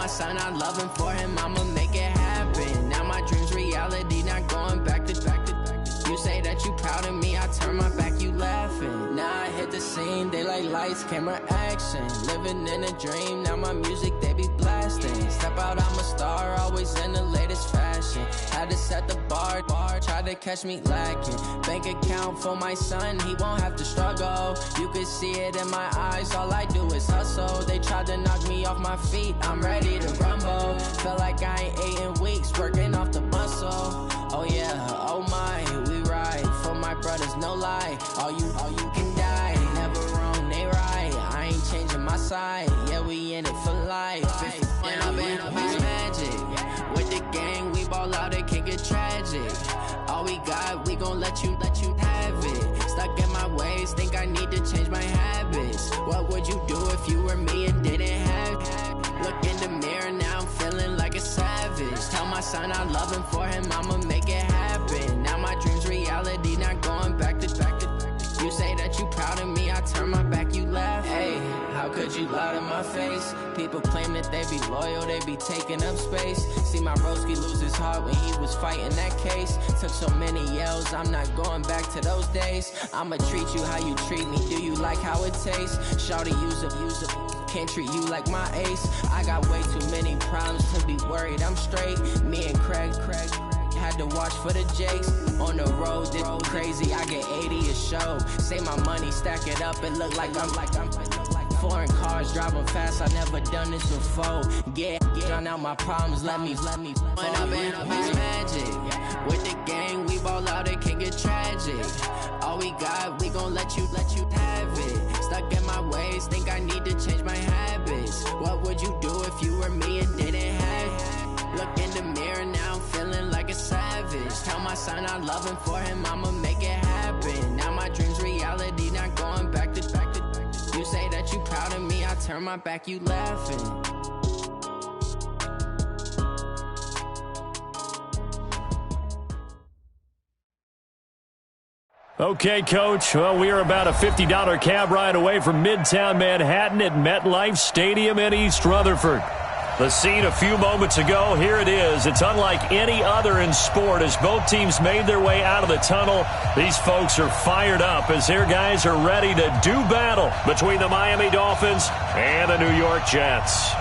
my son I love him, for him I'ma make it happen. Now my dream's reality, not going back to. You say that you proud of me, I turn my back, you laughing. Now I hit the scene, they like lights, camera, action. Living in a dream, now my music they be blasting. Step out, I'm a star, always in the latest fashion. Had to set the bar, try to catch me lacking. Bank account for my son, he won't have to struggle. You can see it in my eyes, all I do is hustle. They tried to knock me off my feet, I'm ready to rumble. Felt like I ain't ate in weeks, working off the muscle. Oh yeah, oh my, we ride for my brothers, no lie. All you can die, never wrong, they right. I ain't changing my side, yeah, we in it for life. And I've been magic. With the gang, we ball out, it can get tragic. All we got, we gon' let you have it. Stuck in my ways, think I need to change my habits. What would you do if you were me and didn't have it? Look in the mirror, now I'm feeling like a savage. Tell my son I love him, for him I'ma make it happen. Now my dream's reality, not going back to. You say that you proud of me, I turn my back, you laugh. Hey, how could you lie to my face? People claim that they be loyal, they be taking up space. See my broski lose his heart when he was fighting that case. Took so many yells, I'm not going back to those days. I'ma treat you how you treat me, do you like how it tastes? Shawty, use up, can't treat you like my ace. I got way too many problems to be worried, I'm straight. Me and Craig had to watch for the Jakes. On the road, this crazy, I get 80 a show. Say my money, stack it up, it look like I'm foreign cars, driving fast, I never done this before. Yeah, drown out my problems, let me When I've been magic. With the gang, we ball out, it can get tragic. All we got, we gon' let you have it. Stuck in my ways, think I need to change my habits. What would you do if you were me and didn't have it? Look in the mirror, now I'm feeling like a savage. Tell my son I love him, for him I'ma make it happen. Now my dream's reality, not going back to. You say that you proud of me, I turn my back, you laughing. Okay, Coach. Well, we are about a $50 cab ride away from Midtown Manhattan at MetLife Stadium in East Rutherford. The scene a few moments ago, here it is. It's unlike any other in sport as both teams made their way out of the tunnel. These folks are fired up as their guys are ready to do battle between the Miami Dolphins and the New York Jets.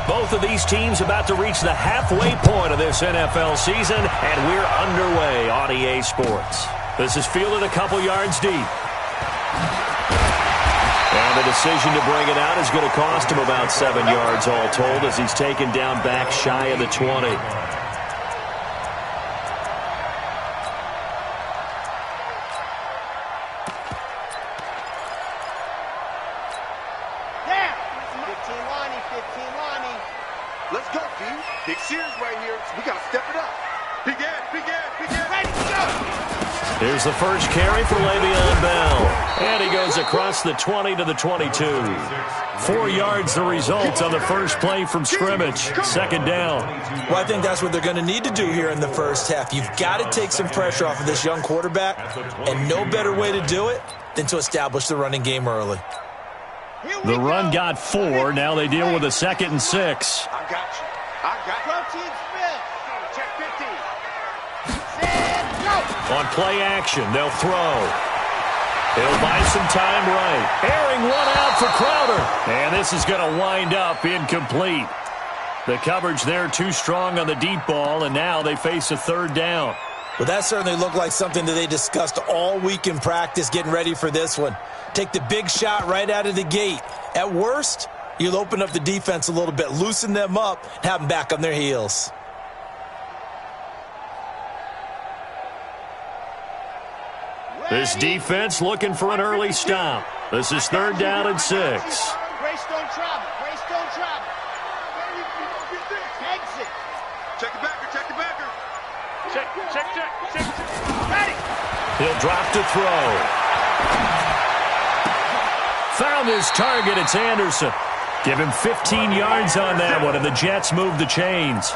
Both of these teams about to reach the halfway point of this NFL season, and we're underway on EA Sports. This is fielded a couple yards deep. And the decision to bring it out is going to cost him about 7 yards all told as he's taken down back shy of the 20. Let's go, D. Big series right here. We got to step it up. Begin. Ready, go. Here's the first carry for Le'Veon Bell. And he goes across the 20 to the 22. 4 yards the result on the first play from scrimmage. Second down. Well, I think that's what they're going to need to do here in the first half. You've got to take some pressure off of this young quarterback, and no better way to do it than to establish the running game early. The run got 4. Now they deal with a 2nd and 6. I got you. Check 15. On play action, they'll throw. He'll buy some time right. Airing one out for Crowder. And this is going to wind up incomplete. The coverage there too strong on the deep ball, and now they face a 3rd down. Well, that certainly looked like something that they discussed all week in practice getting ready for this one. Take the big shot right out of the gate. At worst, you'll open up the defense a little bit, loosen them up, and have them back on their heels. This defense looking for an early stop. This is 3rd down and 6. Greystone travel. Exit. Check the backer. Check. Ready. He'll drop to throw. Found his target. It's Anderson. Give him 15 yards on that one, and the Jets move the chains.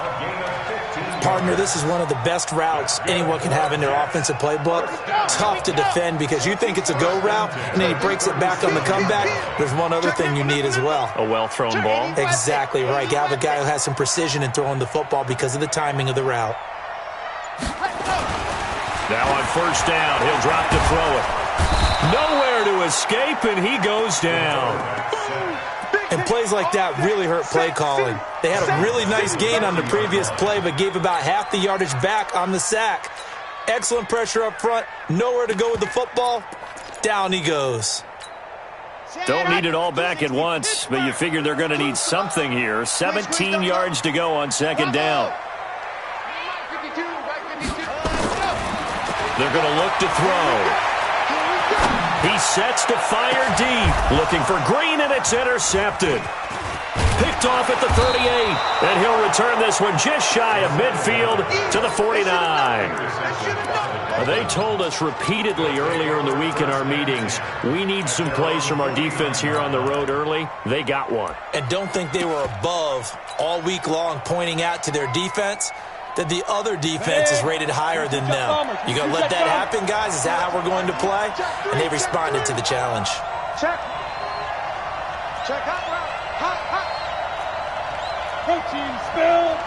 Partner, this is one of the best routes anyone can have in their offensive playbook. Tough to defend because you think it's a go route, and then he breaks it back on the comeback. There's one other thing you need as well. A well-thrown ball? Exactly right. You have a guy who has some precision in throwing the football because of the timing of the route. Now on first down, he'll drop to throw it. Nowhere to escape, and he goes down. And plays like that really hurt play calling. They had a really nice gain on the previous play, but gave about half the yardage back on the sack. Excellent pressure up front. Nowhere to go with the football. Down he goes. Don't need it all back at once, but you figure they're going to need something here. 17 yards to go on second down. They're going to look to throw. He sets to fire deep, looking for Green, and it's intercepted. Picked off at the 38, and he'll return this one just shy of midfield to the 49. They told us repeatedly earlier in the week in our meetings, we need some plays from our defense here on the road early. They got one. And don't think they were above all week long pointing out to their defense that the other defense is rated higher than them. You going to let that happen, guys? Is that how we're going to play? And they responded to the challenge. Check. Check. Hot. Protein spill.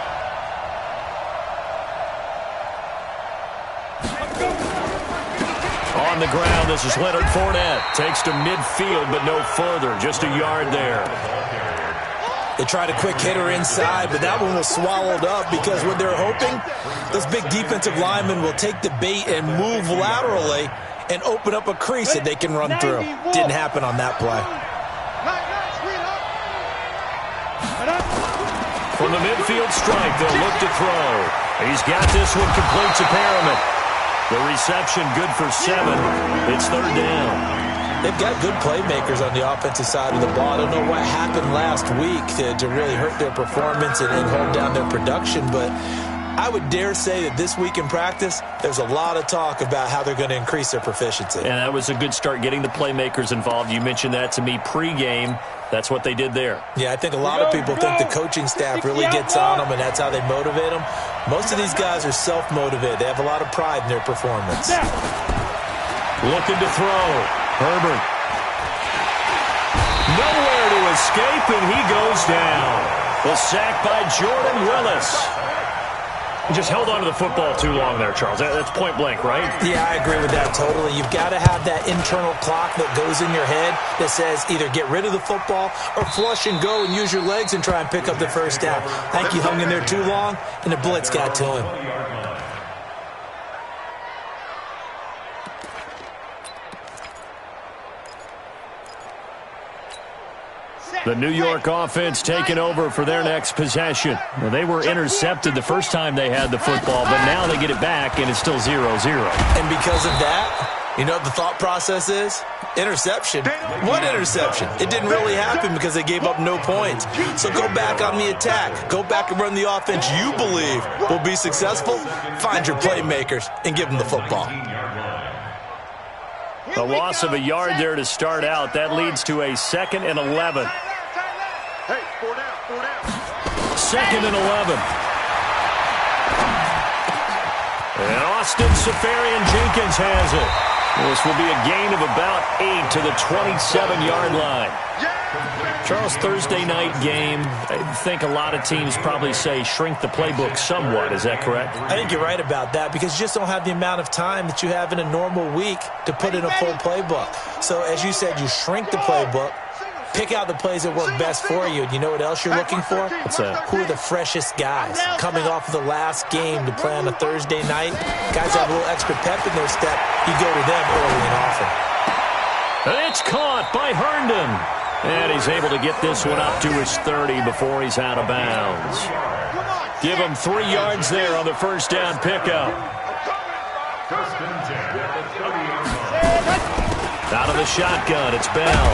On the ground, this is Leonard Fournette. Takes to midfield, but no further. Just a yard there. They tried a quick hitter inside, but that one was swallowed up because what they're hoping, those big defensive linemen will take the bait and move laterally and open up a crease that they can run through. Didn't happen on that play. From the midfield strike, they'll look to throw. He's got this one complete to Perriman. The reception good for 7. It's third down. They've got good playmakers on the offensive side of the ball. I don't know what happened last week to really hurt their performance and hold down their production, but I would dare say that this week in practice, there's a lot of talk about how they're going to increase their proficiency. And that was a good start, getting the playmakers involved. You mentioned that to me pregame. That's what they did there. Yeah, I think a lot of people think the coaching staff really gets on them, and that's how they motivate them. Most of these guys are self-motivated. They have a lot of pride in their performance. Looking to throw. Herbert. Nowhere to escape, and he goes down. The sack by Jordan Willis. He just held on to the football too long there, Charles. That's point blank, right? Yeah, I agree with that totally. You've got to have that internal clock that goes in your head that says either get rid of the football or flush and go and use your legs and try and pick up the first down. I think he hung in there too long, and the blitz got to him. The New York offense taking over for their next possession. Well, they were intercepted the first time they had the football, but now they get it back, and it's still 0-0. And because of that, you know what the thought process is? Interception. What interception? It didn't really happen because they gave up no points. So go back on the attack. Go back and run the offense you believe will be successful. Find your playmakers and give them the football. A loss of a yard there to start out. That leads to a 2nd and 11. Hey, 4 down. 2nd and 11. And Austin Safarian-Jenkins has it. This will be a gain of about 8 to the 27-yard line. Charles, Thursday night game, I think a lot of teams probably say shrink the playbook somewhat. Is that correct? I think you're right about that because you just don't have the amount of time that you have in a normal week to put in a full playbook. So as you said, you shrink the playbook, pick out the plays that work best for you. And you know what else you're looking for? What's that? Who are the freshest guys coming off of the last game to play on a Thursday night? Guys have a little extra pep in their step. You go to them early and often. And it's caught by Herndon. And he's able to get this one up to his 30 before he's out of bounds. Give him 3 yards there on the first down pickup. Out of the shotgun, it's Bell.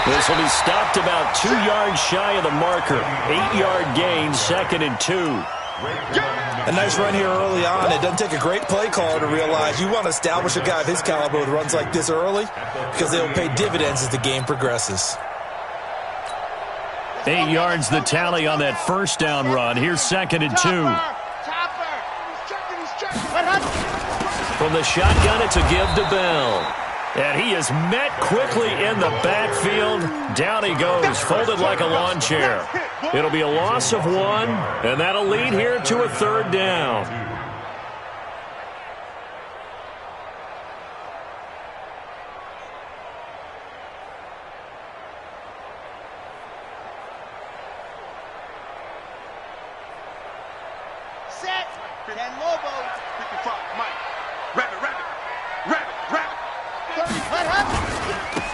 This will be stopped about 2 yards shy of the marker. 8-yard gain, 2nd and 2. A nice run here early on. It doesn't take a great play caller to realize you want to establish a guy of his caliber with runs like this early because they'll pay dividends as the game progresses. 8 yards the tally on that first down run. Here's 2nd and 2. From the shotgun, it's a give to Bell. And he is met quickly in the backfield. Down he goes, folded like a lawn chair. It'll be a loss of 1, and that'll lead here to a 3rd down.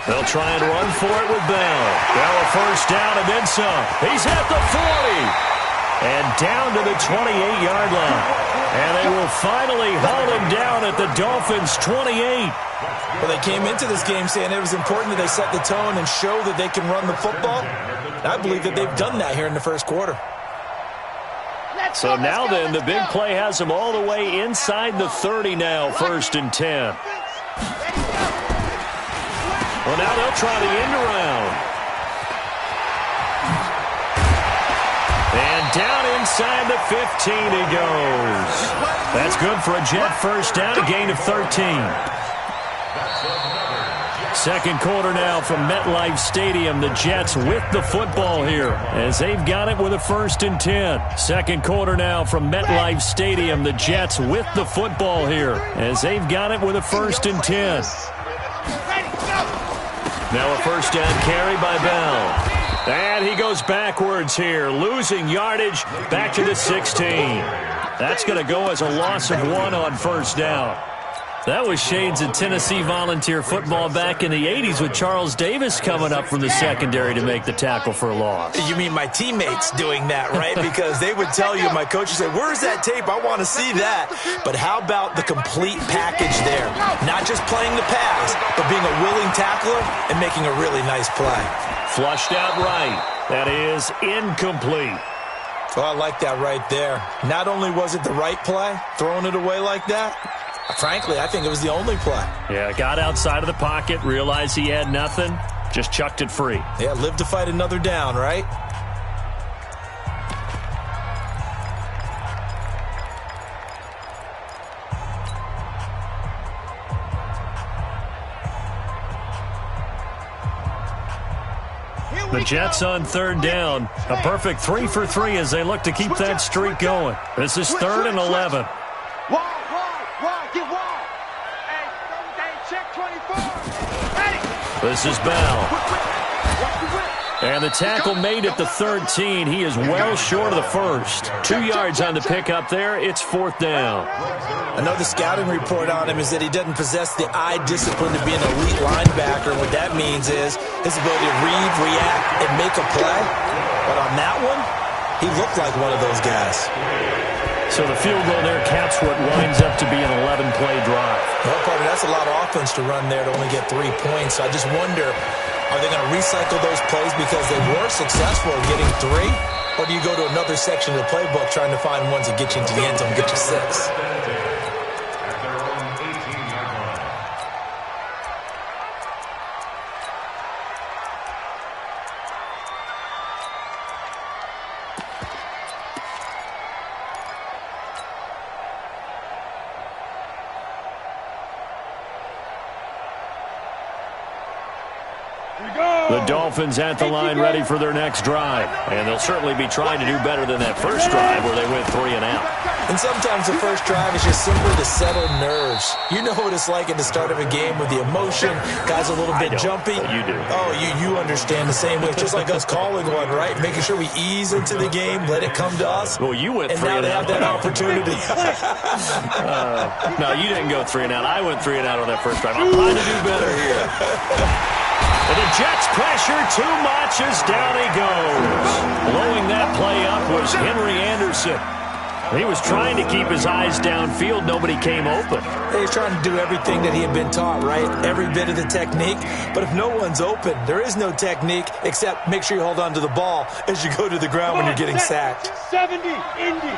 They'll try and run for it with Bell. Bell a first down and then some. He's at the 40. And down to the 28-yard line. And they will finally haul him down at the Dolphins' 28. Well, they came into this game saying it was important that they set the tone and show that they can run the football. I believe that they've done that here in the first quarter. So now then, the big play has them all the way inside the 30 now, 1st and 10. Well, now they'll try the end around. And down inside the 15 he goes. That's good for a Jet first down, a gain of 13. 2nd quarter now from MetLife Stadium. The Jets with the football here as they've got it with a 1st and 10. 2nd quarter now from MetLife Stadium. The Jets with the football here as they've got it with a 1st and 10. Now a first down carry by Bell. And he goes backwards here, losing yardage back to the 16. That's going to go as a loss of 1 on 1st down. That was shades of Tennessee volunteer football back in the 80s with Charles Davis coming up from the secondary to make the tackle for a loss. You mean my teammates doing that, right? Because they would tell you, my coach would say, where's that tape? I want to see that. But how about the complete package there? Not just playing the pass, but being a willing tackler and making a really nice play. Flushed out right. That is incomplete. Oh, I like that right there. Not only was it the right play, throwing it away like that, frankly, I think it was the only play. Yeah, got outside of the pocket, realized he had nothing, just chucked it free. Yeah, live to fight another down, right? The Jets on 3rd down. A perfect 3 for 3 as they look to keep that streak going. This is 3rd and 11. This is Bell. And the tackle made at the 13. He is well short of the first. 2 yards on the pickup there. It's 4th down. I know the scouting report on him is that he doesn't possess the eye discipline to be an elite linebacker. What that means is his ability to read, react, and make a play. But on that one, he looked like one of those guys. So the field goal there caps what winds up to be an 11-play drive. Well, partner, that's a lot of offense to run there to only get 3 points. So I just wonder, are they going to recycle those plays because they were successful in getting 3? Or do you go to another section of the playbook trying to find ones that get you into the end zone and get you 6? The Dolphins at the line ready for their next drive. And they'll certainly be trying to do better than that first drive where they went 3 and out. And sometimes the first drive is just simply to settle nerves. You know what it's like at the start of a game with the emotion. Guys a little bit jumpy. You do. Oh, you understand the same way. It's just like us calling one, right? Making sure we ease into the game, let it come to us. Well, you went 3 and and now out. they have that opportunity. No, you didn't go 3 and out. I went 3 and out on that first drive. I'm trying to do better here. And the Jets pressure too much as down he goes. Blowing that play up was Henry Anderson. He was trying to keep his eyes downfield. Nobody came open. He's trying to do everything that he had been taught, right? Every bit of the technique. But if no one's open, there is no technique except make sure you hold on to the ball as you go to the ground when you're getting sacked. 70, Indy.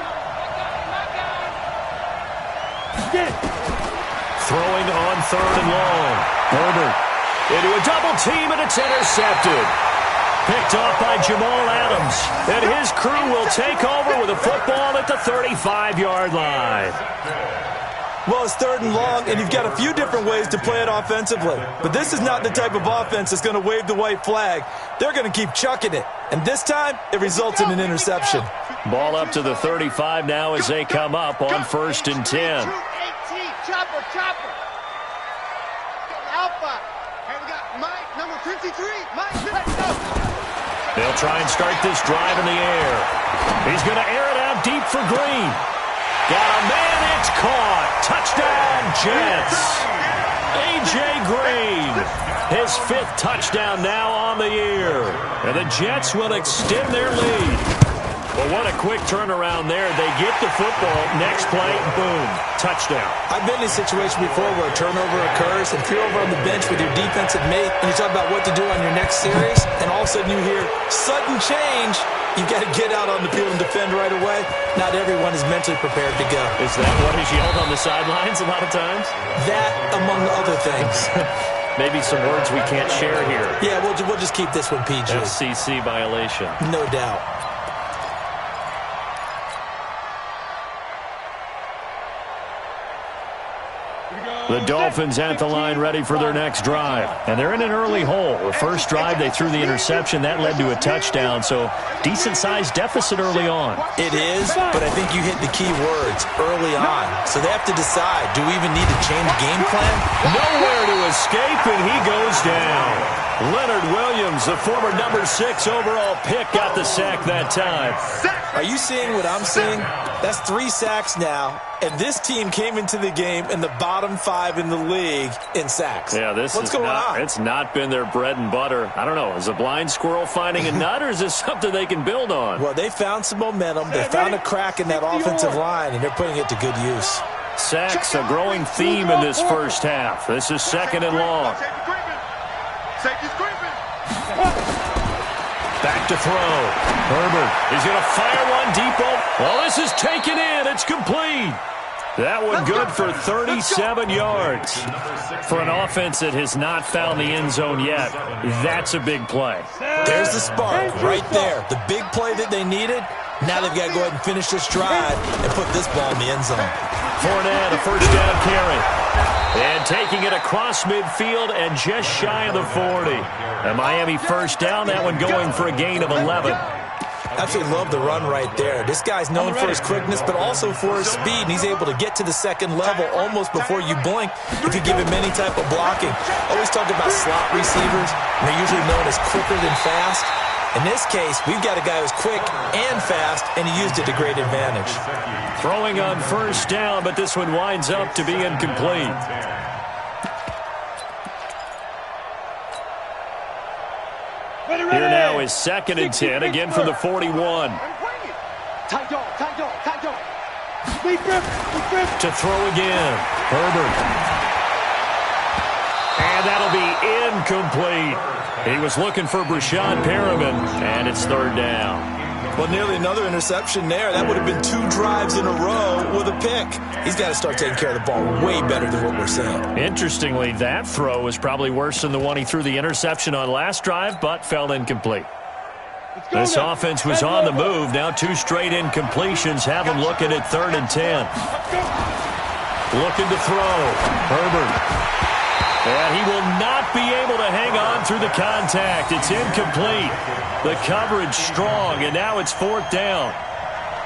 Throwing on 3rd and long. Herbert into a double team, and it's intercepted. picked off by Jamal Adams. And his crew will take over with a football at the 35-yard line. Well, it's 3rd and long, and you've got a few different ways to play it offensively. But this is not the type of offense that's going to wave the white flag. They're going to keep chucking it. And this time, it results in an interception. Ball up to the 35 now as they come up on 1st and 10. Chopper. Alpha. Hey, we got Mike, number 53. Mike, let's go. They'll try and start this drive in the air. He's going to air it out deep for Green. Got a man, it's caught. Touchdown, Jets. A.J. Green, his 5th touchdown now on the year. And the Jets will extend their lead. Well, what a quick turnaround there. They get the football. Next play, boom, touchdown. I've been in a situation before where a turnover occurs, and if you're over on the bench with your defensive mate, and you talk about what to do on your next series, and all of a sudden you hear sudden change, you've got to get out on the field and defend right away. Not everyone is mentally prepared to go. Is that what is yelled on the sidelines a lot of times? That, among other things. Maybe some words we can't share here. Yeah, we'll just keep this one PG. FCC violation. No doubt. The Dolphins at the line ready for their next drive. And they're in an early hole. The first drive, they threw the interception. That led to a touchdown, so decent-sized deficit early on. It is, but I think you hit the key words, early on. So they have to decide, do we even need to change game plan? Nowhere to escape, and he goes down. Leonard Williams, the former number 6 overall pick, got the sack that time. Are you seeing what I'm seeing? That's 3 sacks now, and this team came into the game in the bottom 5 in the league in sacks. Yeah, what's going on? It's not been their bread and butter. I don't know. Is a blind squirrel finding a nut, or is this something they can build on? Well, they found some momentum. They found a crack in that offensive line, and they're putting it to good use. Sacks, a growing theme in this first half. This is 2nd and long. Safety's creeping. Back to throw. Herbert is going to fire one deep. Well, this is taken in. It's complete. That one good for 37 yards. For an offense that has not found the end zone yet, that's a big play. There's the spark right there. The big play that they needed. Now they've got to go ahead and finish this drive and put this ball in the end zone. Fournette, a first down carry. And taking it across midfield and just shy of the 40. A Miami first down, that one going for a gain of 11. Absolutely love the run right there. This guy's known for his quickness, but also for his speed, and he's able to get to the 2nd level almost before you blink if you give him any type of blocking. Always talk about slot receivers, and they're usually known as quicker than fast. In this case, we've got a guy who's quick and fast, and he used it to great advantage. Throwing on first down, but this one winds up to be incomplete. Here now is 2nd and 10, again from the 41. Tight dog. To throw again. Herbert. And that'll be incomplete. He was looking for Brashad Perriman, and it's 3rd down. Well, nearly another interception there. That would have been 2 drives in a row with a pick. He's got to start taking care of the ball way better than what we're seeing. Interestingly, that throw was probably worse than the one he threw the interception on last drive, but fell incomplete. This offense was on the move. Now 2 straight incompletions have him looking at 3rd and 10. Looking to throw. Herbert. And he will not be able to hang on through the contact. It's incomplete. The coverage strong, and now it's 4th down.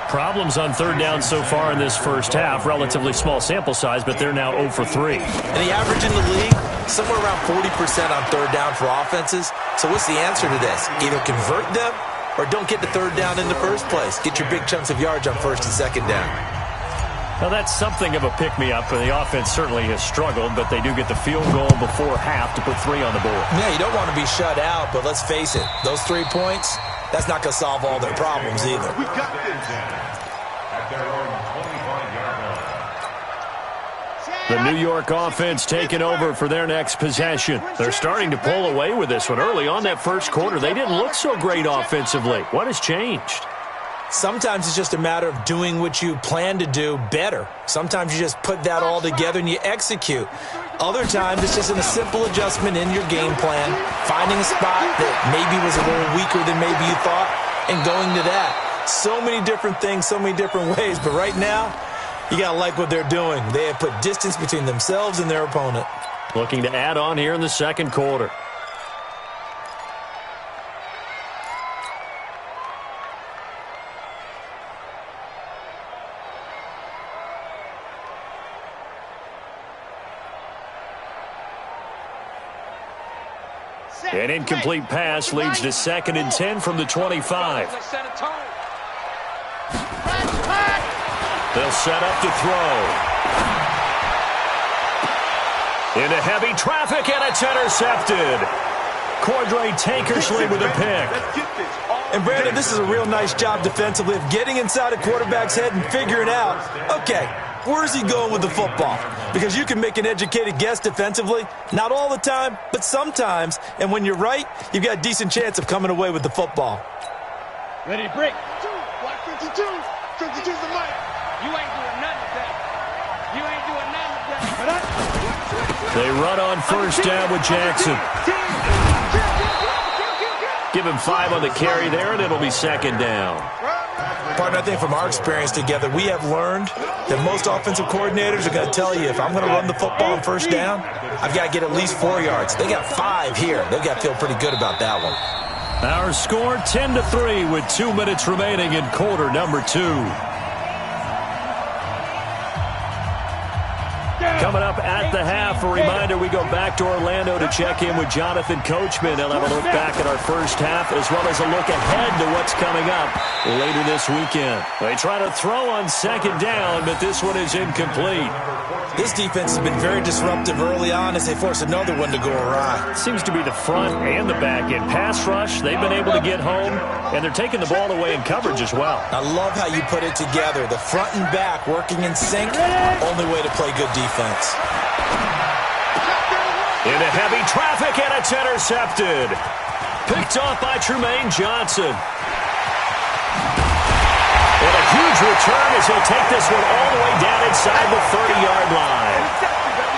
Problems on 3rd down so far in this first half. Relatively small sample size, but they're now 0 for 3. And the average in the league, somewhere around 40% on 3rd down for offenses. So what's the answer to this? Either convert them or don't get the 3rd down in the first place. Get your big chunks of yards on 1st and 2nd down. Now, that's something of a pick-me-up. The offense certainly has struggled, but they do get the field goal before half to put 3 on the board. Yeah, you don't want to be shut out, but let's face it, those 3 points, that's not going to solve all their problems either. We got this. The New York offense taking over for their next possession. They're starting to pull away with this one. Early on that first quarter, they didn't look so great offensively. What has changed? Sometimes it's just a matter of doing what you plan to do better. Sometimes you just put that all together and you execute. Other times it's just a simple adjustment in your game plan, finding a spot that maybe was a little weaker than maybe you thought, and going to that. So many different things, so many different ways, but right now, you got to like what they're doing. They have put distance between themselves and their opponent. Looking to add on here in the second quarter. An incomplete pass leads to 2nd and 10 from the 25. They'll set up to throw. Into heavy traffic, and it's intercepted. Cordray Tankersley with a pick. And Brandon, this is a real nice job defensively of getting inside a quarterback's head and figuring out, okay, where's he going with the football? Because you can make an educated guess defensively, not all the time, but sometimes. And when you're right, you've got a decent chance of coming away with the football. Ready to break. Block 52. 52's the mic. You ain't doing nothing with that. You ain't doing nothing with that. They run on first down with Jackson. Give him 5 on the carry there, and it'll be 2nd down. Partner, I think from our experience together, we have learned that most offensive coordinators are going to tell you, if I'm going to run the football on first down, I've got to get at least 4 yards. They got 5 here. They've got to feel pretty good about that one. Our score 10-3 with 2 minutes remaining in quarter number 2. Coming up at the half, a reminder, we go back to Orlando to check in with Jonathan Coachman. He'll have a look back at our first half as well as a look ahead to what's coming up later this weekend. They try to throw on 2nd down, but this one is incomplete. This defense has been very disruptive early on as they force another one to go awry. Seems to be the front and the back end. Pass rush, they've been able to get home, and they're taking the ball away in coverage as well. I love how you put it together. The front and back working in sync, only way to play good defense. Into heavy traffic, and it's intercepted. Picked off by Trumaine Johnson. And a huge return as he'll take this one all the way down inside the 30-yard line.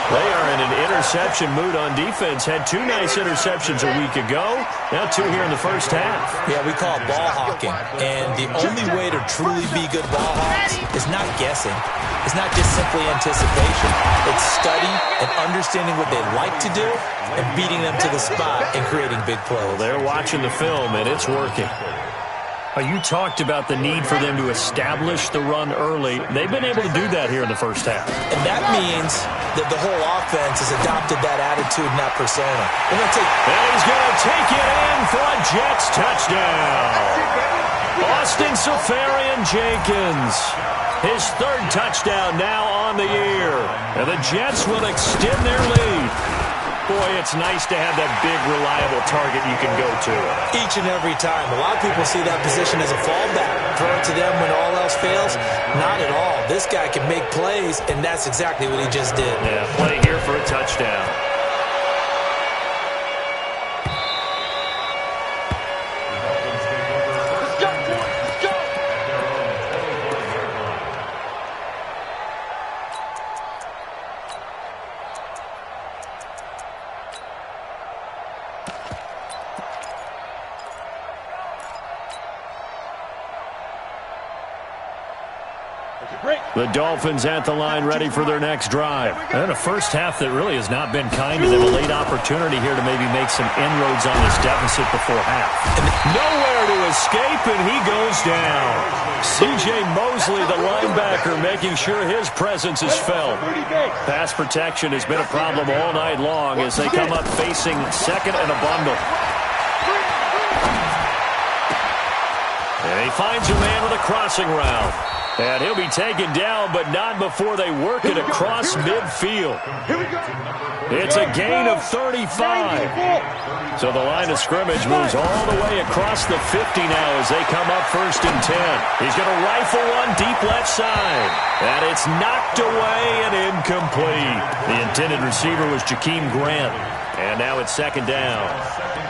They are in an interception mood on defense. Had 2 nice interceptions a week ago. Now 2 here in the first half. Yeah, we call it ball hawking. And the only way to truly be good ball hawks is not guessing. It's not just simply anticipation. It's study and understanding what they like to do and beating them to the spot and creating big plays. Well, they're watching the film, and it's working. You talked about the need for them to establish the run early. They've been able to do that here in the first half. And that means that the whole offense has adopted that attitude and that persona. And he's going to take it in for a Jets touchdown. Austin Seferian-Jenkins. His 3rd touchdown now on the year. And the Jets will extend their lead. Boy, it's nice to have that big, reliable target you can go to. Each and every time. A lot of people see that position as a fallback. Throw it to them when all else fails. Not at all. This guy can make plays, and that's exactly what he just did. Yeah, play here for a touchdown. The Dolphins at the line ready for their next drive. And a first half that really has not been kind to them. A late opportunity here to maybe make some inroads on this deficit before half. Nowhere to escape, and he goes down. C.J. Mosley, the linebacker, making sure his presence is felt. Pass protection has been a problem all night long as they come up facing 2nd and a bundle. And he finds a man with a crossing route. And he'll be taken down, but not before they work it across midfield. It's a gain of 35. So the line of scrimmage moves all the way across the 50 now as they come up 1st and 10. He's going to rifle one deep left side. And it's knocked away and incomplete. The Intended receiver was Jakeem Grant. And now it's second down.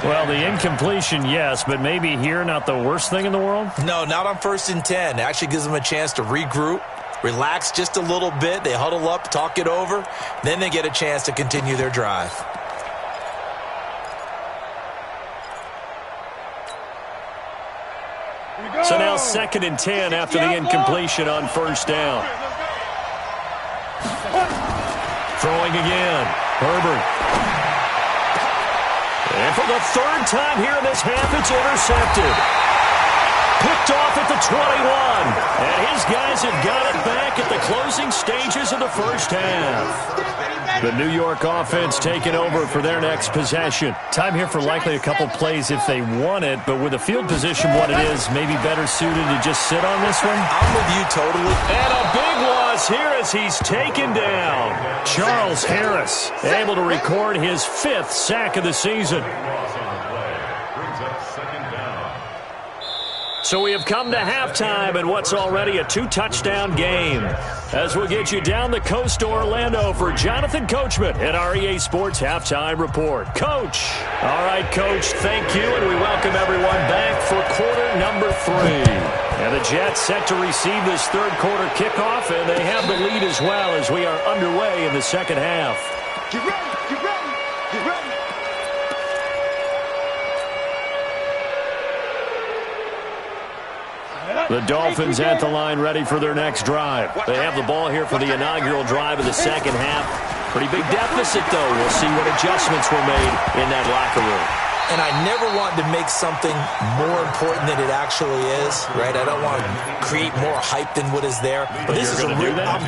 Well, the incompletion, yes, but maybe here not the worst thing in the world? No, not on 1st and 10. It actually gives them a chance to regroup, relax just a little bit. They huddle up, talk it over. Then they get a chance to continue their drive. So now 2nd and 10 after the incompletion on 1st down. Throwing again. Herbert. And for the 3rd time here in this half, it's intercepted. Picked off at the 21. And his guys have got it back at the closing stages of the 1st half. The New York offense taking over for their next possession. Time here for likely a couple plays if they want it, but with the field position what it is, maybe better suited to just sit on this one? I'm with you totally. And a big loss here as he's taken down. Charles Harris able to record his 5th sack of the season. So we have come to halftime in what's already a 2-touchdown game. As we'll get you down the coast to Orlando for Jonathan Coachman at our EA Sports Halftime Report. Coach. All right, Coach, thank you, and we welcome everyone back for quarter number 3. And the Jets set to receive this 3rd quarter kickoff, and they have the lead as well as we are underway in the 2nd half. Get ready, get ready, get ready. The Dolphins at the line ready for their next drive. They have the ball here for the inaugural drive of the 2nd half. Pretty big deficit, though. We'll see what adjustments were made in that locker room. And I never want to make something more important than it actually is, right? I don't want to create more hype than what is there. But this is I'm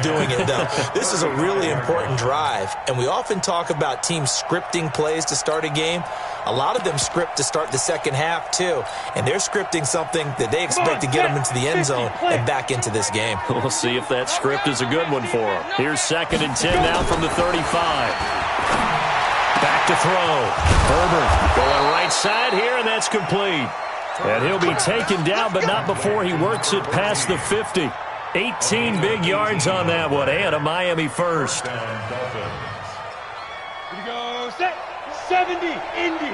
doing it, though. This is a really important drive. And we often talk about teams scripting plays to start a game. A lot of them script to start the 2nd half, too. And they're scripting something that they expect to get them into the end zone and back into this game. We'll see if that script is a good one for them. Here's 2nd and 10 now from the 35. Back to throw. Herbert going right side here, and that's complete. And he'll be taken down, but not before he works it past the 50. 18 big yards on that one, and a Miami first. Here we go. Set. 70. Indy.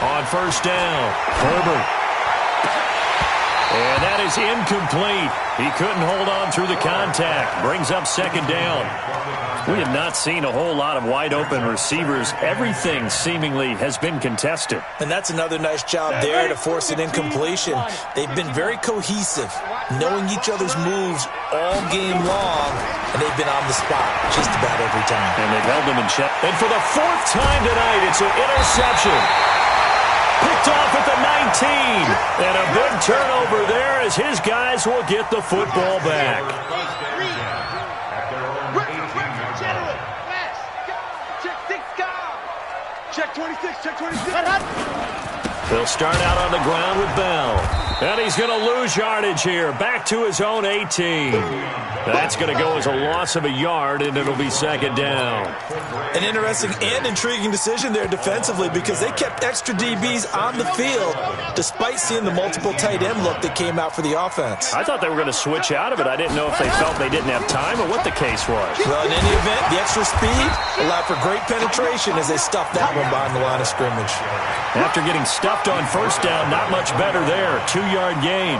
On 1st down, Herbert. And that is incomplete. He couldn't hold on through the contact. Brings up 2nd down. We have not seen a whole lot of wide-open receivers. Everything seemingly has been contested. And that's another nice job there to force an incompletion. They've been very cohesive, knowing each other's moves all game long, and they've been on the spot just about every time. And they've held them in check. And for the 4th time tonight, it's an interception. Picked off at the 19. And a big turnover there as his guys will get the football back. Check 26, check 26. They'll start out on the ground with Bell. And he's going to lose yardage here. Back to his own 18. That's going to go as a loss of a yard, and it'll be 2nd down. An interesting and intriguing decision there defensively because they kept extra DBs on the field despite seeing the multiple tight end look that came out for the offense. I thought they were going to switch out of it. I didn't know if they felt they didn't have time or what the case was. Well, in any event, the extra speed allowed for great penetration as they stuffed that one behind the line of scrimmage. After getting stuffed on 1st down, not much better there. 2-yard gain.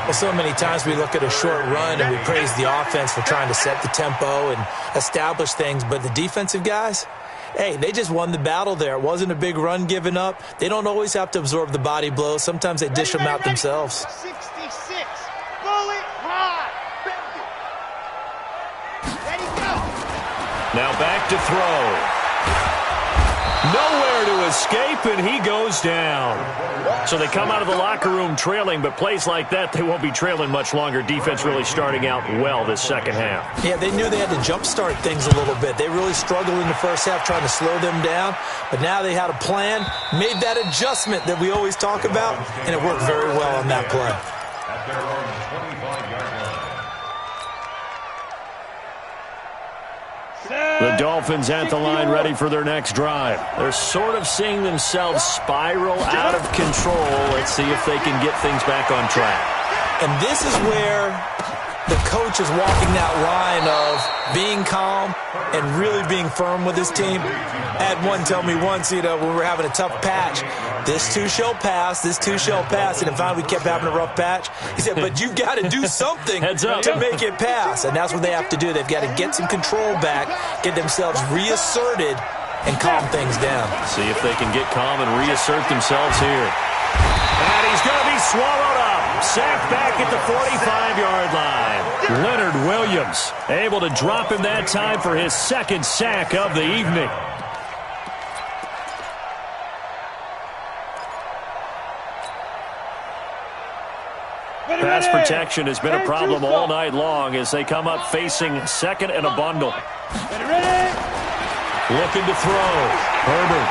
Well, so many times we look at a short run and we praise the offense for trying to set the tempo and establish things, but the defensive guys, hey, they just won the battle there. It wasn't a big run given up. They don't always have to absorb the body blows. Sometimes they dish them out themselves. 66. Bullet high. Ready, go. Now back to throw. Nowhere to escape, and he goes down. So they come out of the locker room trailing, but plays like that, they won't be trailing much longer. Defense really starting out well this 2nd half. Yeah, they knew they had to jumpstart things a little bit. They really struggled in the 1st half trying to slow them down, but now they had a plan, made that adjustment that we always talk about, and it worked very well on that play. The Dolphins at the line ready for their next drive. They're sort of seeing themselves spiral out of control. Let's see if they can get things back on track. And this is where the coach is walking that line of being calm and really being firm with his team. I had one tell me once, when we were having a tough patch, this too shall pass, this too shall pass. And finally we kept having a rough patch. He said, but you've got to do something to make it pass. And that's what they have to do. They've got to get some control back, get themselves reasserted, and calm things down. See if they can get calm and reassert themselves here. And he's going to be swallowed up. Sacked back at the 45-yard line. Leonard Williams able to drop him that time for his second sack of the evening. Pass protection has been a problem all night long as they come up facing second and a bundle. Looking to throw. Herbert.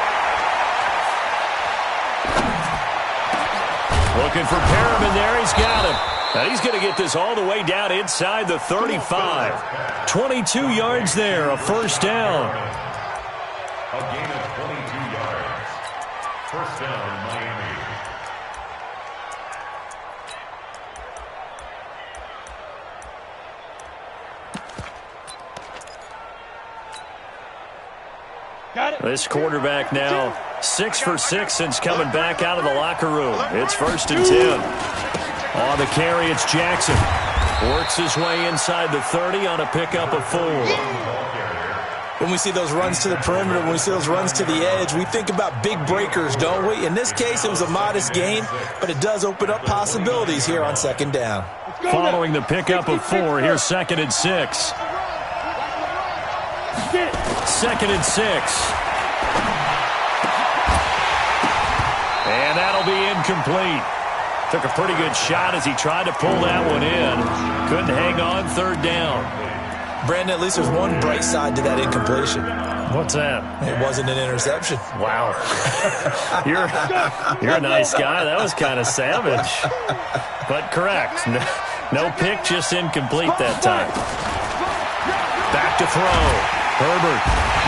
Looking for Perriman there. He's got him. Now he's going to get this all the way down inside the 35. 22 yards there, a first down. A gain of 22 yards. First down, Miami. This quarterback now 6 for 6 since coming back out of the locker room. It's 1st and 10. On the carry, it's Jackson. Works his way inside the 30 on a pickup of 4. When we see those runs to the perimeter, when we see those runs to the edge, we think about big breakers, don't we? In this case, it was a modest gain, but it does open up possibilities here on second down. Following the pickup of 4, here's 2nd and 6. 2nd and 6. And that'll be incomplete. Took a pretty good shot as he tried to pull that one in. Couldn't hang on, 3rd down. Brandon, at least there's one bright side to that incompletion. What's that? It wasn't an interception. Wow. You're a nice guy. That was kind of savage. But correct. No pick, just incomplete that time. Back to throw. Herbert.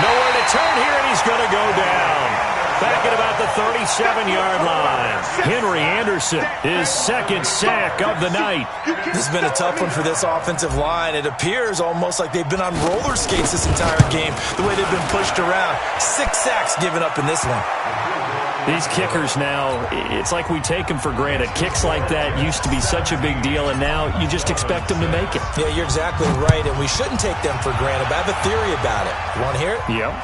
Nowhere to turn here, and he's going to go down. Back at about the 37-yard line. Henry Anderson, his 2nd sack of the night. This has been a tough one for this offensive line. It appears almost like they've been on roller skates this entire game, the way they've been pushed around. 6 sacks given up in this one. These kickers now, it's like we take them for granted. Kicks like that used to be such a big deal, and now you just expect them to make it. Yeah, you're exactly right, and we shouldn't take them for granted, but I have a theory about it. You want to hear it? Yep.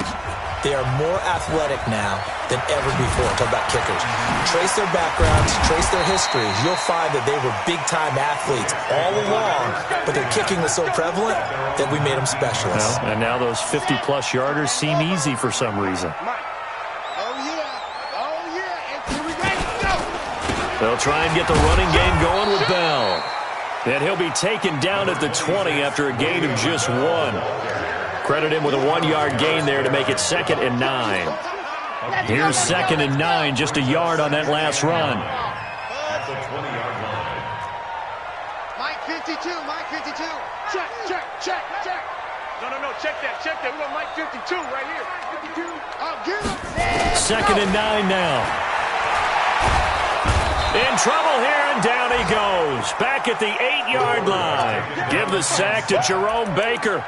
They are more athletic now than ever before. Talk about kickers. Trace their backgrounds, trace their histories. You'll find that they were big-time athletes all along, but their kicking was so prevalent that we made them specialists. Well, and now those 50-plus yarders seem easy for some reason. They'll try and get the running game going with Bell. And he'll be taken down at the 20 after a gain of just 1. Credit him with a 1-yard gain there to make it 2nd and 9. Here's 2nd and 9, just a yard on that last run. At the 20-yard line. Mike 52, Mike 52. Check, check, check, check. No, check that. We got Mike 52 right here. 52. Oh, get him. 2nd and 9 now. In trouble here, and down he goes. Back at the 8-yard line. Give the sack to Jerome Baker.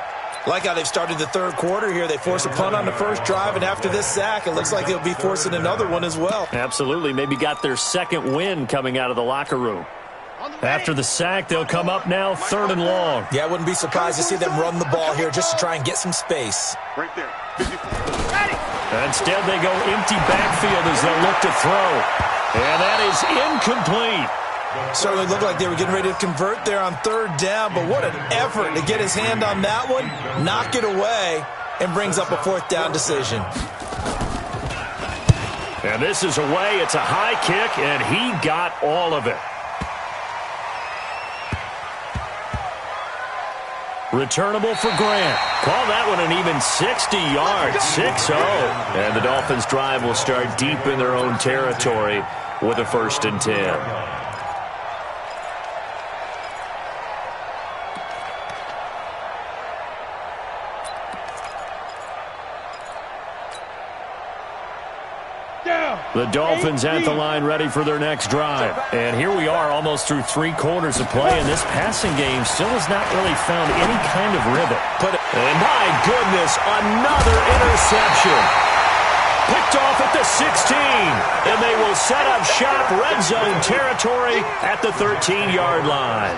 Like how they've started the third quarter here. They force a punt on the first drive, and after this sack, it looks like they'll be forcing another one as well. Absolutely. Maybe got their 2nd win coming out of the locker room. After the sack, they'll come up now 3rd and long. Yeah, I wouldn't be surprised to see them run the ball here just to try and get some space. Right there. Instead, they go empty backfield as they look to throw. And that is incomplete. Certainly looked like they were getting ready to convert there on 3rd down, but what an effort to get his hand on that one, knock it away, and brings up a 4th down decision. And this is away. It's a high kick, and he got all of it. Returnable for Grant. Call that one an even 60 yards, 6-0. And the Dolphins' drive will start deep in their own territory with a 1st and 10. Down. The Dolphins at the line ready for their next drive. And here we are almost through 3 quarters of play, and this passing game still has not really found any kind of rhythm. And my goodness, another interception. Picked off at the 16, and they will set up shop red zone territory at the 13-yard line.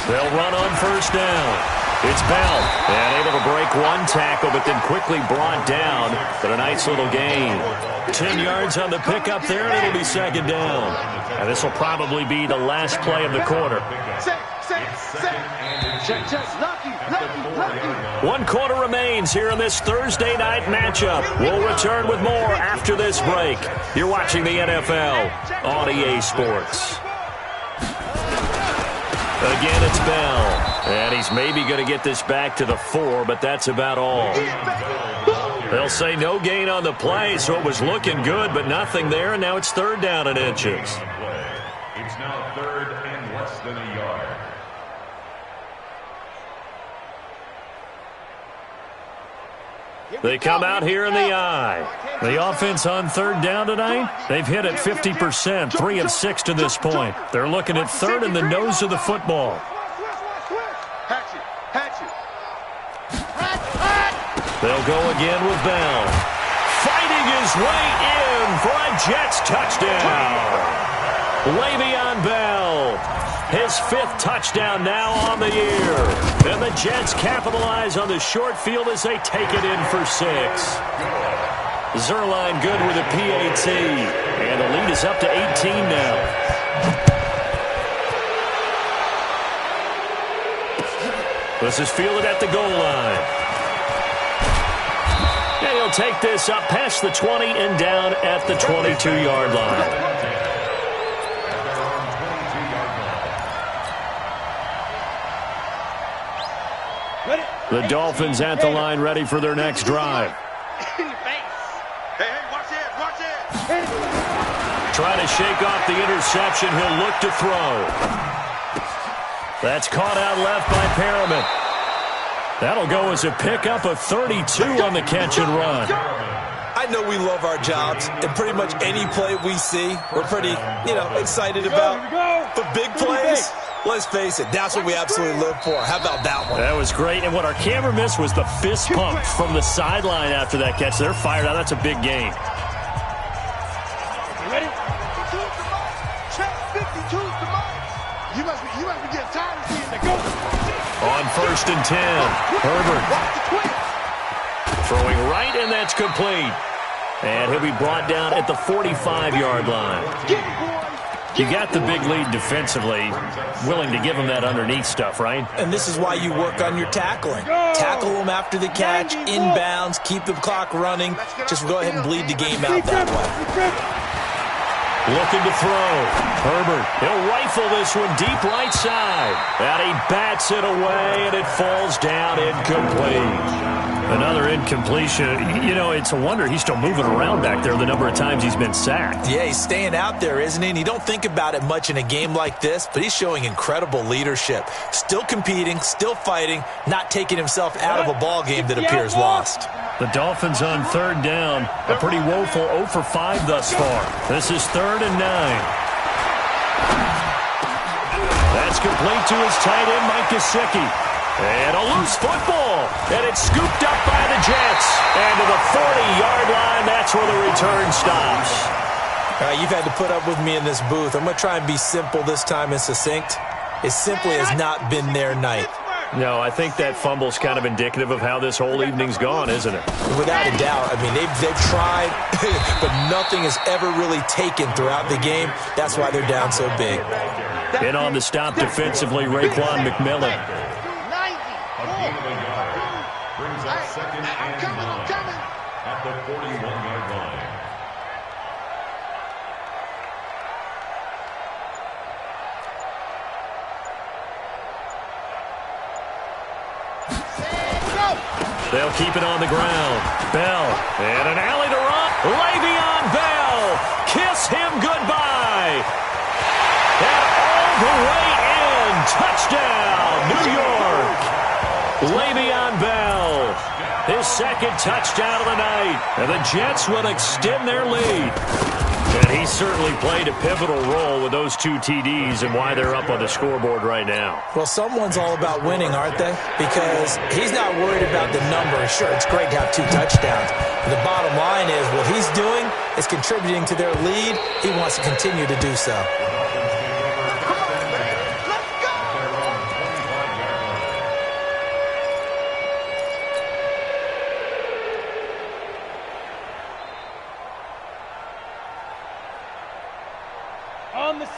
They'll run on first down. It's Bell, and able to break one tackle, but then quickly brought down. But a nice little gain. 10 yards on the pickup there, and it'll be second down. And this will probably be the last play of the quarter. One quarter remains here in this Thursday night matchup. We'll return with more after this break. You're watching the NFL on EA Sports. Again, it's Bell. And he's maybe going to get this back to the 4, but that's about all. They'll say no gain on the play, so it was looking good, but nothing there, and now it's third down and inches. It's now third and less than a yard. They come out here in the eye. The offense on third down tonight, they've hit it 50%, 3 of 6 to this point. They're looking at third in the nose of the football. They'll go again with Bell. Fighting his way in for a Jets touchdown. Le'Veon Bell, his 5th touchdown now on the year. And the Jets capitalize on the short field as they take it in for 6. Zerline good with a PAT. And the lead is up to 18 now. This is fielded at the goal line. And he'll take this up past the 20 and down at the 22-yard line. The Dolphins at the line ready for their next drive. Trying to shake off the interception. He'll look to throw. That's caught out left by Perriman. That'll go as a pickup of 32 on the catch and run. I know we love our jobs, and pretty much any play we see, we're pretty, excited about. But big plays, let's face it, that's what we absolutely live for. How about that one? That was great, and what our camera missed was the fist pump from the sideline after that catch. They're fired out. That's a big gain. You ready? You must be getting tired of seeing the goat. On first and 10, Herbert throwing right, and that's complete. And he'll be brought down at the 45-yard line. You got the big lead defensively, willing to give him that underneath stuff, right? And this is why you work on your tackling. Tackle them after the catch, inbounds, keep the clock running. Just go ahead and bleed the game out that way. Looking to throw. Herbert, he'll rifle this one deep right side. And he bats it away, and it falls down incomplete. Another incompletion. It's a wonder he's still moving around back there the number of times he's been sacked. Yeah, he's staying out there, isn't he? And you don't think about it much in a game like this, but he's showing incredible leadership. Still competing, still fighting, not taking himself out of a ball game that appears lost. The Dolphins on third down, a pretty woeful 0 for 5 thus far. This is 3rd and 9. That's complete to his tight end, Mike Gesicki. And a loose football, and it's scooped up by the Jets. And to the 40-yard line, that's where the return stops. You've had to put up with me in this booth. I'm going to try and be simple this time and succinct. It simply has not been their night. No, I think that fumble's kind of indicative of how this whole evening's gone, isn't it? Without a doubt. I mean, they've tried, but nothing has ever really taken throughout the game. That's why they're down so big. In on the stop defensively, Raekwon McMillan. A gain of a yard brings up 2nd and 9 at the 41-yard line. They'll keep it on the ground. Bell, and an alley to run. Le'Veon Bell, kiss him goodbye. And all the way in, touchdown, New Le'Veon Bell, his second touchdown of the night. And the Jets will extend their lead. And he certainly played a pivotal role with those 2 TDs and why they're up on the scoreboard right now. Well, someone's all about winning, aren't they? Because he's not worried about the number. Sure, it's great to have 2 touchdowns. But the bottom line is what he's doing is contributing to their lead. He wants to continue to do so.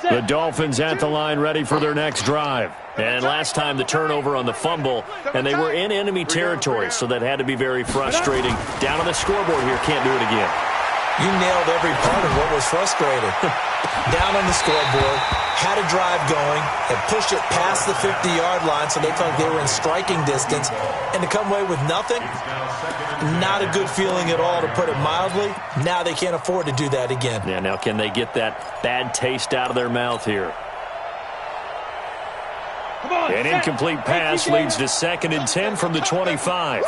The Dolphins at the line ready for their next drive. And last time the turnover on the fumble, and they were in enemy territory, so that had to be very frustrating. Down on the scoreboard here, can't do it again. You nailed every part of what was frustrating. Down on the scoreboard, had a drive going, and pushed it past the 50-yard line so they felt they were in striking distance. And to come away with nothing, not a good feeling at all, to put it mildly. Now they can't afford to do that again. Yeah, now can they get that bad taste out of their mouth here? An incomplete pass leads to 2nd and 10 from the 25.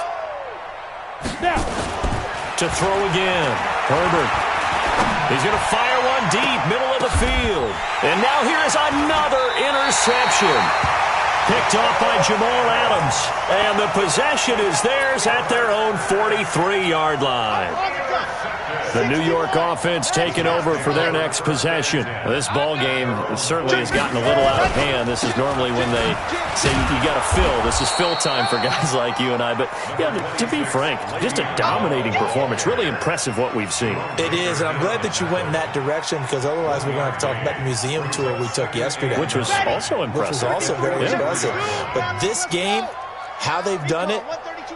To throw again. Herbert. He's going to fire one deep, middle of the field. And now here's another interception. Picked off by Jamal Adams. And the possession is theirs at their own 43-yard line. The New York offense taking over for their next possession. This ball game certainly has gotten a little out of hand. This is normally when they say you got to fill. This is fill time for guys like you and I. But yeah, to be frank, just a dominating performance. Really impressive what we've seen. It is, and I'm glad that you went in that direction, because otherwise we're going to have to talk about the museum tour we took yesterday. Which was also impressive. Which was also very impressive. But this game, how they've done it,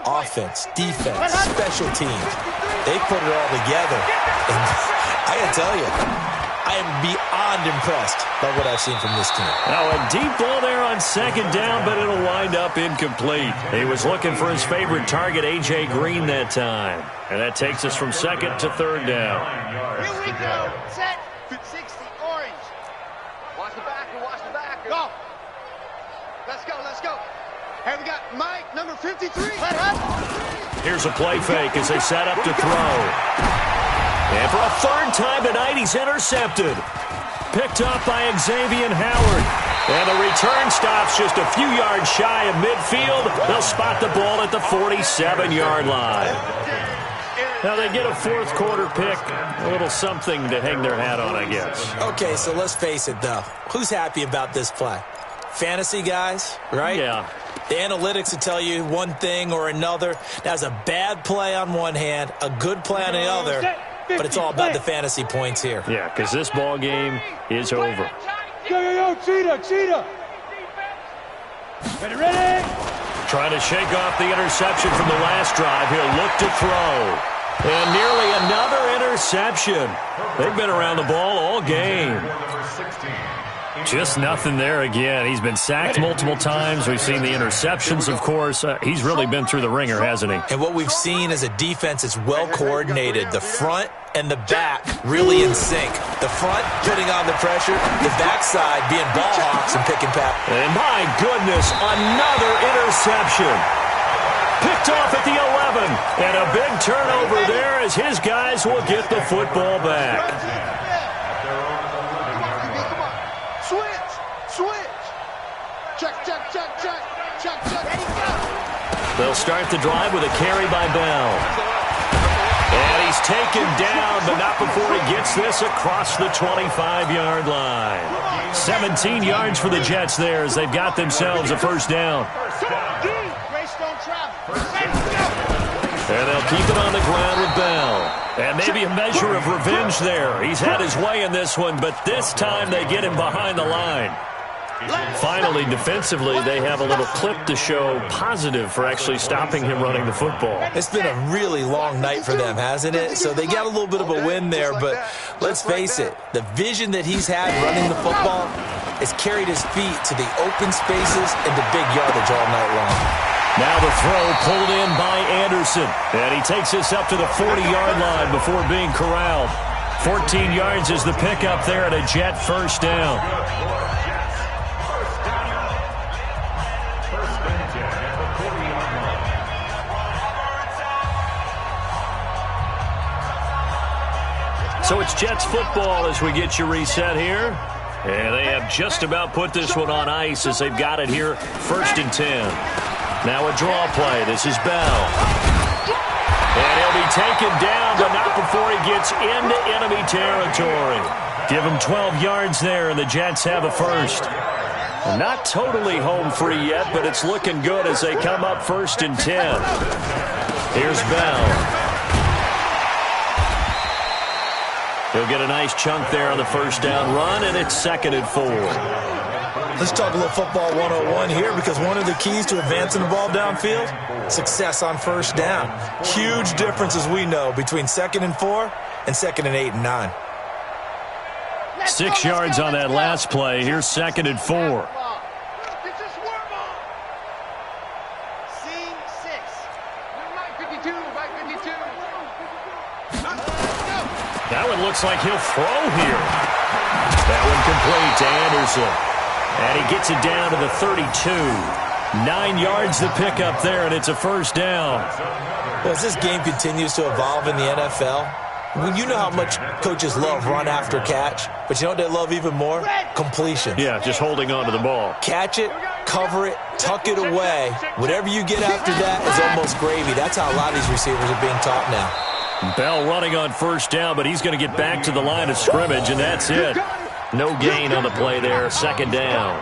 offense, defense, special teams, they put it all together. And I got to tell you, I am beyond impressed by what I've seen from this team. Now a deep ball there on 2nd down, but it'll wind up incomplete. He was looking for his favorite target, A.J. Green, that time. And that takes us from 2nd to 3rd down. Here we go. Set. 60, orange. Watch the backer, watch the backer. Go. Let's go, let's go. Hey, we got Mike, number 53. Here's a play fake as they set up to throw. And for a 3rd time tonight, he's intercepted. Picked up by Xavier Howard. And the return stops just a few yards shy of midfield. They'll spot the ball at the 47-yard line. Now they get a 4th quarter pick. A little something to hang their hat on, I guess. Okay, so let's face it, though. Who's happy about this play? Fantasy guys, right? Yeah. The analytics will tell you one thing or another. That's a bad play on one hand, a good play on the other, but it's all about the fantasy points here. Yeah, because this ball game is over. Yo, cheetah. Ready? Trying to shake off the interception from the last drive. He'll look to throw. And nearly another interception. They've been around the ball all game. Just nothing there again. He's been sacked multiple times. We've seen the interceptions, of course. He's really been through the ringer, hasn't he? And what we've seen is a defense that's well coordinated. The front and the back really in sync. The front putting on the pressure, the backside being ball hawks and pick and pack. And my goodness, another interception. Picked off at the 11. And a big turnover there as his guys will get the football back. Check. They'll start the drive with a carry by Bell. And he's taken down, but not before he gets this across the 25-yard line. 17 yards for the Jets there as they've got themselves a 1st down. And they'll keep it on the ground with Bell. And maybe a measure of revenge there. He's had his way in this one, but this time they get him behind the line. Finally, defensively, they have a little clip to show positive for actually stopping him running the football. It's been a really long night for them, hasn't it? So they got a little bit of a win there, but let's face it, the vision that he's had running the football has carried his feet to the open spaces and the big yardage all night long. Now the throw pulled in by Anderson, and he takes us up to the 40-yard line before being corralled. 14 yards is the pickup there at a Jet 1st down. So it's Jets football as we get you reset here. And they have just about put this one on ice as they've got it here, 1st and 10. Now a draw play. This is Bell. And he'll be taken down, but not before he gets into enemy territory. Give him 12 yards there, and the Jets have a first. Not totally home free yet, but it's looking good as they come up 1st and 10. Here's Bell. He'll get a nice chunk there on the first down run, and it's 2nd and 4. Let's talk a little football 101 here, because one of the keys to advancing the ball downfield, success on first down. Huge difference, as we know, between 2nd and 4 and 2nd and 8 and 9. 6 yards on that last play. Here's 2nd and 4. That one looks like he'll throw here. That one complete to Anderson. And he gets it down to the 32. 9 yards to pick up there, and it's a first down. Well, as this game continues to evolve in the NFL, you know how much coaches love run after catch, but you know what they love even more? Completion. Yeah, just holding on to the ball. Catch it, cover it, tuck it away. Whatever you get after that is almost gravy. That's how a lot of these receivers are being taught now. Bell running on first down, but he's going to get back to the line of scrimmage, and that's it. No gain on the play there, 2nd down.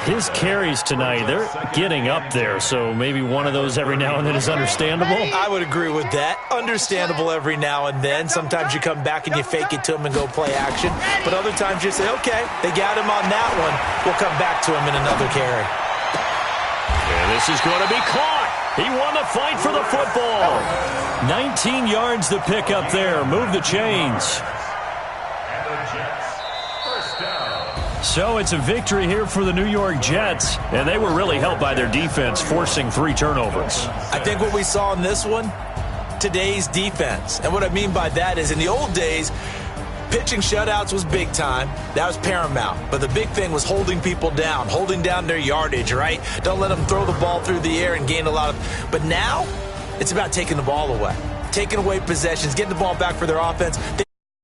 His carries tonight, they're getting up there, so maybe one of those every now and then is understandable. I would agree with that. Understandable every now and then. Sometimes you come back and you fake it to him and go play action. But other times you say, okay, they got him on that one. We'll come back to him in another carry. And this is going to be caught. He won the fight for the football. 19 yards to pick up there. Move the chains. And the Jets, first down. So it's a victory here for the New York Jets, and they were really helped by their defense, forcing 3 turnovers. I think what we saw in this one, today's defense. And what I mean by that is in the old days, pitching shutouts was big time. That was paramount. But the big thing was holding people down, holding down their yardage, right? Don't let them throw the ball through the air and gain a lot of... But now, it's about taking the ball away. Taking away possessions, getting the ball back for their offense. They